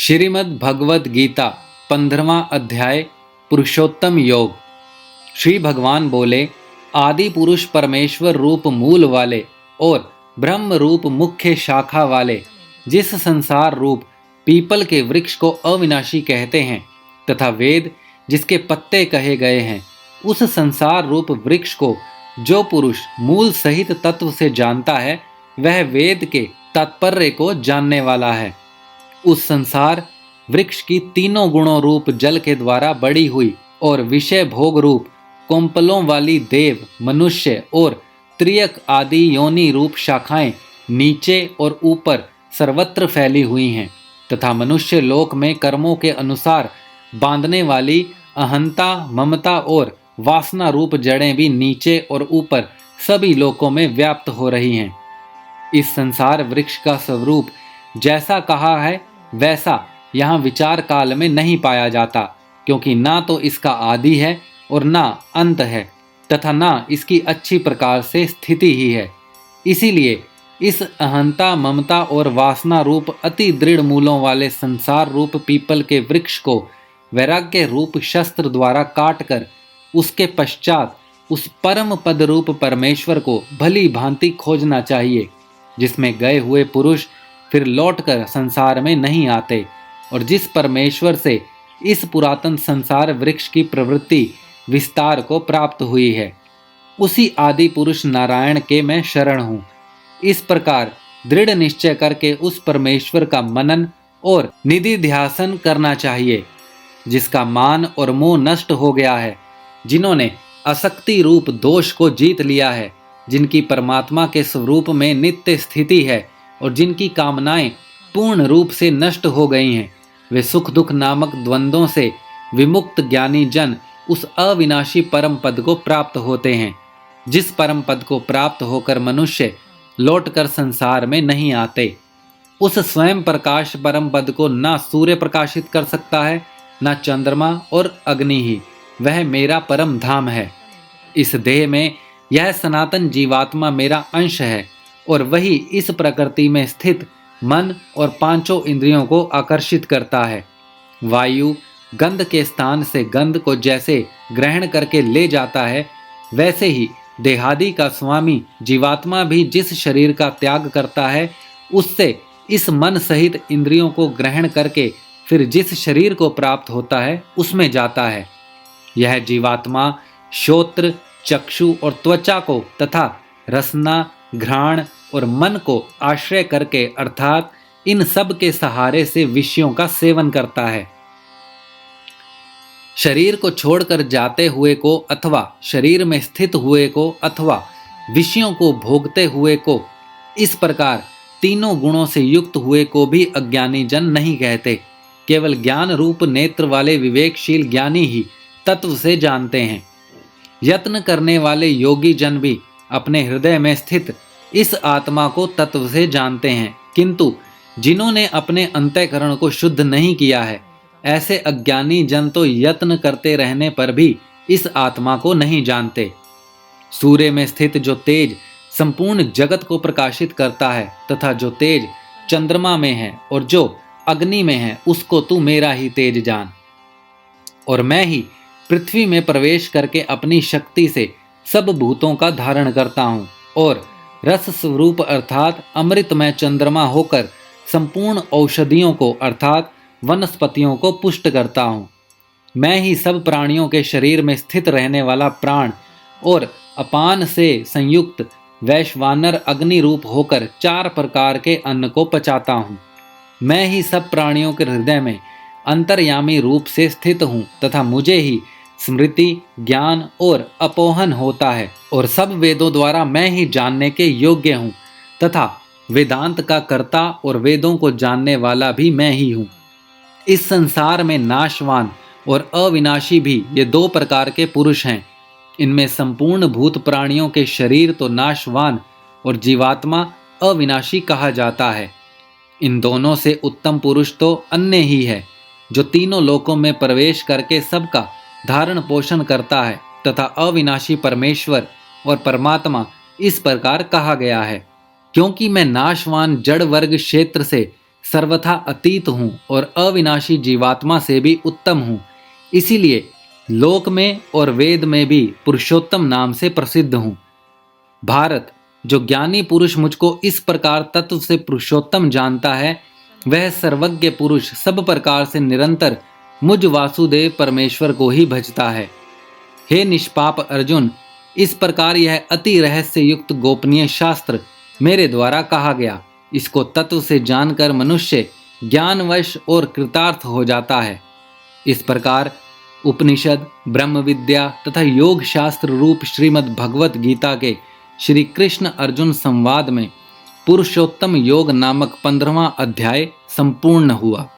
श्रीमद् भगवद गीता 15वां अध्याय पुरुषोत्तम योग। श्री भगवान बोले, आदि पुरुष परमेश्वर रूप मूल वाले और ब्रह्म रूप मुख्य शाखा वाले जिस संसार रूप पीपल के वृक्ष को अविनाशी कहते हैं तथा वेद जिसके पत्ते कहे गए हैं, उस संसार रूप वृक्ष को जो पुरुष मूल सहित तत्व से जानता है वह वेद के तात्पर्य को जानने वाला है। उस संसार वृक्ष की तीनों गुणों रूप जल के द्वारा बड़ी हुई और विषय भोग रूप कोम्पलों वाली देव, मनुष्य और त्रियक आदि योनि रूप शाखाएं नीचे और ऊपर सर्वत्र फैली हुई हैं तथा मनुष्य लोक में कर्मों के अनुसार बांधने वाली अहंता, ममता और वासना रूप जड़ें भी नीचे और ऊपर सभी लोकों में व्याप्त हो रही हैं। इस संसार वृक्ष का स्वरूप जैसा कहा है वैसा यहाँ विचार काल में नहीं पाया जाता, क्योंकि ना तो इसका आदि है और ना अंत है तथा ना इसकी अच्छी प्रकार से स्थिति ही है। इसीलिए इस अहंता, ममता और वासना रूप अति दृढ़ मूलों वाले संसार रूप पीपल के वृक्ष को वैराग्य रूप शस्त्र द्वारा काट कर उसके पश्चात उस परम पद रूप परमेश्वर को भली भांति खोजना चाहिए, जिसमें गए हुए पुरुष फिर लौटकर संसार में नहीं आते और जिस परमेश्वर से इस पुरातन संसार वृक्ष की प्रवृत्ति विस्तार को प्राप्त हुई है, उसी आदि पुरुष नारायण के मैं शरण हूँ। इस प्रकार दृढ़ निश्चय करके उस परमेश्वर का मनन और निधिध्यासन करना चाहिए, जिसका मान और मोह नष्ट हो गया है, जिन्होंने आसक्ति रूप दोष को जीत लिया है, जिनकी परमात्मा के स्वरूप में नित्य स्थिति है और जिनकी कामनाएं पूर्ण रूप से नष्ट हो गई हैं, वे सुख दुख नामक द्वंद्वों से विमुक्त ज्ञानी जन उस अविनाशी परम पद को प्राप्त होते हैं, जिस परम पद को प्राप्त होकर मनुष्य लौटकर संसार में नहीं आते। उस स्वयं प्रकाश परम पद को ना सूर्य प्रकाशित कर सकता है, ना चंद्रमा और अग्नि ही, वह मेरा परम धाम है। इस देह में यह सनातन जीवात्मा मेरा अंश है और वही इस प्रकृति में स्थित मन और पांचों इंद्रियों को आकर्षित करता है। वायु गंध के स्थान से गंध को जैसे ग्रहण करके ले जाता है, वैसे ही देहादि का स्वामी जीवात्मा भी जिस शरीर का त्याग करता है, उससे इस मन सहित इंद्रियों को ग्रहण करके फिर जिस शरीर को प्राप्त होता है उसमें जाता है। यह जीवात्मा श्रोत्र, चक्षु और त्वचा को तथा रसना, घ्राण और मन को आश्रय करके अर्थात इन सब के सहारे से विषयों का सेवन करता है। शरीर को छोड़कर जाते हुए को अथवा शरीर में स्थित हुए को अथवा विषयों को भोगते हुए को, इस प्रकार तीनों गुणों से युक्त हुए को भी अज्ञानी जन नहीं कहते। केवल ज्ञान रूप नेत्र वाले विवेकशील ज्ञानी ही तत्व से जानते हैं। यत्न करने वाले योगी जन भी अपने हृदय में स्थित इस आत्मा को तत्व से जानते हैं, किंतु जिन्होंने अपने अंतःकरण को शुद्ध नहीं किया है, ऐसे अज्ञानी जन तो यत्न करते रहने पर भी इस आत्मा को नहीं जानते। सूर्य में स्थित जो तेज संपूर्ण जगत को प्रकाशित करता है तथा जो तेज चंद्रमा में है और जो अग्नि में है, उसको तू मेरा ही तेज जान। और मैं ही पृथ्वी में प्रवेश करके अपनी शक्ति से सब भूतों का धारण करता हूँ और रस स्वरूप अर्थात अमृतमय चंद्रमा होकर संपूर्ण औषधियों को अर्थात वनस्पतियों को पुष्ट करता हूँ। मैं ही सब प्राणियों के शरीर में स्थित रहने वाला प्राण और अपान से संयुक्त वैश्वानर अग्नि रूप होकर 4 प्रकार के अन्न को पचाता हूँ। मैं ही सब प्राणियों के हृदय में अंतर्यामी रूप से स्थित हूँ तथा मुझे ही स्मृति, ज्ञान और अपोहन होता है और सब वेदों द्वारा मैं ही जानने के योग्य हूँ तथा वेदांत का कर्ता और वेदों को जानने वाला भी मैं ही हूँ। इस संसार में नाशवान और अविनाशी भी ये 2 प्रकार के पुरुष हैं। इनमें संपूर्ण भूत प्राणियों के शरीर तो नाशवान और जीवात्मा अविनाशी कहा जाता है। इन दोनों से उत्तम पुरुष तो अन्य ही है, जो तीनों लोकों में प्रवेश करके सबका धारण पोषण करता है तथा अविनाशी परमेश्वर और परमात्मा इस प्रकार कहा गया है। क्योंकि मैं नाशवान जड़ वर्ग क्षेत्र से सर्वथा अतीत हूँ और अविनाशी जीवात्मा से भी उत्तम हूँ। इसीलिए लोक में और वेद में भी पुरुषोत्तम नाम से प्रसिद्ध हूँ। भारत, जो ज्ञानी पुरुष मुझको इस प्रकार तत्व से पुरुषोत्तम जानता है, वह सर्वज्ञ पुरुष सब प्रकार से निरंतर मुझ वासुदेव परमेश्वर को ही भजता है। हे निष्पाप अर्जुन, इस प्रकार यह अति रहस्य युक्त गोपनीय शास्त्र मेरे द्वारा कहा गया। इसको तत्व से जानकर मनुष्य ज्ञानवश और कृतार्थ हो जाता है। इस प्रकार उपनिषद, ब्रह्म विद्या तथा योग शास्त्र रूप श्रीमद् भगवत गीता के श्री कृष्ण अर्जुन संवाद में पुरुषोत्तम योग नामक 15वां अध्याय संपूर्ण हुआ।